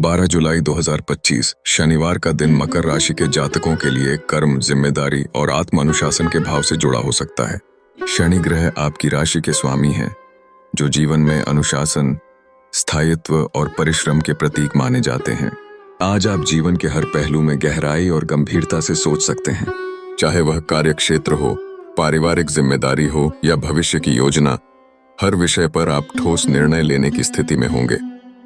12 जुलाई 2025 शनिवार का दिन मकर राशि के जातकों के लिए कर्म, जिम्मेदारी और आत्म अनुशासन के भाव से जुड़ा हो सकता है। शनि ग्रह आपकी राशि के स्वामी हैं, जो जीवन में अनुशासन, स्थायित्व और परिश्रम के प्रतीक माने जाते हैं। आज आप जीवन के हर पहलू में गहराई और गंभीरता से सोच सकते हैं, चाहे वह कार्य क्षेत्र हो, पारिवारिक जिम्मेदारी हो या भविष्य की योजना। हर विषय पर आप ठोस निर्णय लेने की स्थिति में होंगे।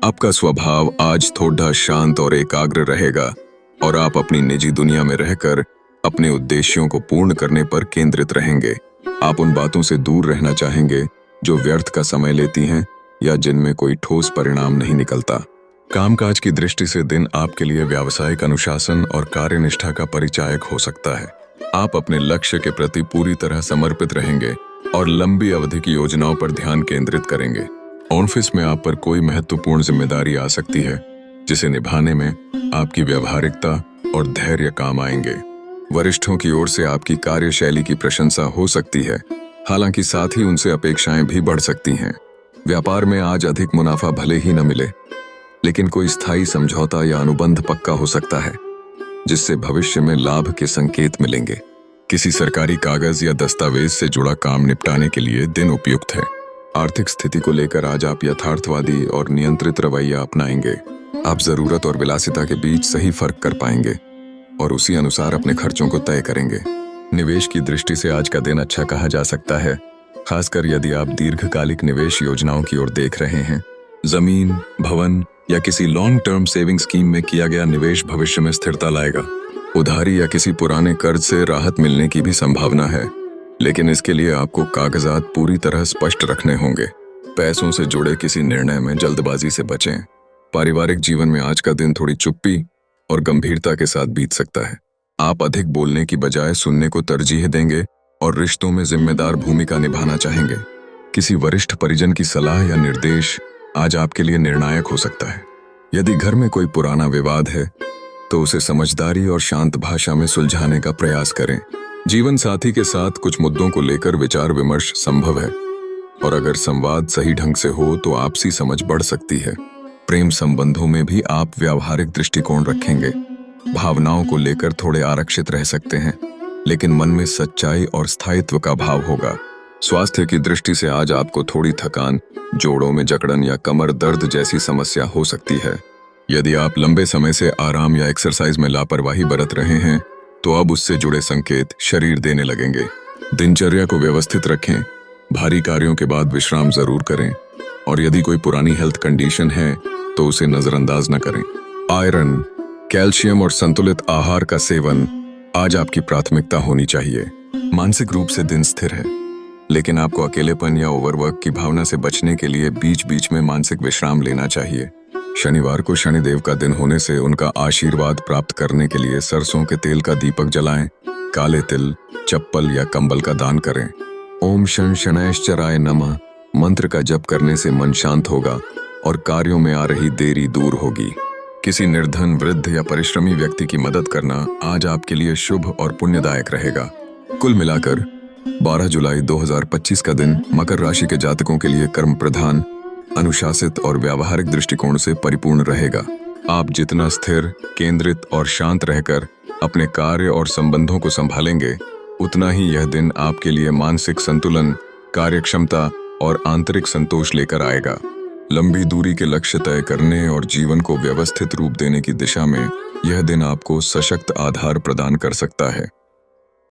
आपका स्वभाव आज थोड़ा शांत और एकाग्र रहेगा और आप अपनी निजी दुनिया में रहकर अपने उद्देश्यों को पूर्ण करने पर केंद्रित रहेंगे। आप उन बातों से दूर रहना चाहेंगे जो व्यर्थ का समय लेती हैं या जिनमें कोई ठोस परिणाम नहीं निकलता। कामकाज की दृष्टि से दिन आपके लिए व्यावसायिक अनुशासन और कार्यनिष्ठा का परिचायक हो सकता है। आप अपने लक्ष्य के प्रति पूरी तरह समर्पित रहेंगे और लंबी अवधि की योजनाओं पर ध्यान केंद्रित करेंगे। ऑफिस में आप पर कोई महत्वपूर्ण जिम्मेदारी आ सकती है, जिसे निभाने में आपकी व्यावहारिकता और धैर्य काम आएंगे। वरिष्ठों की ओर से आपकी कार्यशैली की प्रशंसा हो सकती है, हालांकि साथ ही उनसे अपेक्षाएं भी बढ़ सकती हैं। व्यापार में आज अधिक मुनाफा भले ही न मिले, लेकिन कोई स्थायी समझौता या अनुबंध पक्का हो सकता है, जिससे भविष्य में लाभ के संकेत मिलेंगे। किसी सरकारी कागज या दस्तावेज से जुड़ा काम निपटाने के लिए दिन उपयुक्त है। आर्थिक स्थिति को लेकर आज आप यथार्थवादी और नियंत्रित रवैया अपनाएंगे। आप जरूरत और विलासिता के बीच सही फर्क कर पाएंगे और उसी अनुसार अपने खर्चों को तय करेंगे। निवेश की दृष्टि से आज का दिन अच्छा कहा जा सकता है, खासकर यदि आप दीर्घकालिक निवेश योजनाओं की ओर देख रहे हैं। जमीन, भवन या किसी लॉन्ग टर्म सेविंग स्कीम में किया गया निवेश भविष्य में स्थिरता लाएगा। उधारी या किसी पुराने कर्ज से राहत मिलने की भी संभावना है, लेकिन इसके लिए आपको कागजात पूरी तरह स्पष्ट रखने होंगे। पैसों से जुड़े किसी निर्णय में जल्दबाजी से बचें। पारिवारिक जीवन में आज का दिन थोड़ी चुप्पी और गंभीरता के साथ बीत सकता है। आप अधिक बोलने की बजाय सुनने को तरजीह देंगे और रिश्तों में जिम्मेदार भूमिका निभाना चाहेंगे। किसी वरिष्ठ परिजन की सलाह या निर्देश आज आपके लिए निर्णायक हो सकता है। यदि घर में कोई पुराना विवाद है, तो उसे समझदारी और शांत भाषा में सुलझाने का प्रयास करें। जीवन साथी के साथ कुछ मुद्दों को लेकर विचार विमर्श संभव है, और अगर संवाद सही ढंग से हो तो आपसी समझ बढ़ सकती है। प्रेम संबंधों में भी आप व्यावहारिक दृष्टिकोण रखेंगे। भावनाओं को लेकर थोड़े आरक्षित रह सकते हैं, लेकिन मन में सच्चाई और स्थायित्व का भाव होगा। स्वास्थ्य की दृष्टि से आज आपको थोड़ी थकान, जोड़ों में जकड़न या कमर दर्द जैसी समस्या हो सकती है। यदि आप लंबे समय से आराम या एक्सरसाइज में लापरवाही बरत रहे हैं, तो अब उससे जुड़े संकेत शरीर देने लगेंगे। दिनचर्या को व्यवस्थित रखें, भारी कार्यों के बाद विश्राम जरूर करें, और यदि कोई पुरानी हेल्थ कंडीशन है तो उसे नजरअंदाज न करें। आयरन, कैल्शियम और संतुलित आहार का सेवन आज आपकी प्राथमिकता होनी चाहिए। मानसिक रूप से दिन स्थिर है, लेकिन आपको अकेलेपन या ओवरवर्क की भावना से बचने के लिए बीच बीच में मानसिक विश्राम लेना चाहिए। शनिवार को शनिदेव का दिन होने से उनका आशीर्वाद प्राप्त करने के लिए सरसों के तेल का दीपक जलाएं, काले तिल, चप्पल या कंबल का दान करें। ओम शन शनैश्चराय नमः मंत्र का जप करने से मन शांत होगा और कार्यों में आ रही देरी दूर होगी। किसी निर्धन, वृद्ध या परिश्रमी व्यक्ति की मदद करना आज आपके लिए शुभ और पुण्यदायक रहेगा। कुल मिलाकर 12 जुलाई 2025 का दिन मकर राशि के जातकों के लिए कर्म प्रधान, अनुशासित और व्यावहारिक दृष्टिकोण से परिपूर्ण रहेगा। आप जितना स्थिर, केंद्रित और शांत रहकर अपने कार्य और संबंधों को संभालेंगे, उतना ही यह दिन आपके लिए मानसिक संतुलन, कार्यक्षमता और आंतरिक संतोष लेकर आएगा। लंबी दूरी के लक्ष्य तय करने और जीवन को व्यवस्थित रूप देने की दिशा में यह दिन आपको सशक्त आधार प्रदान कर सकता है।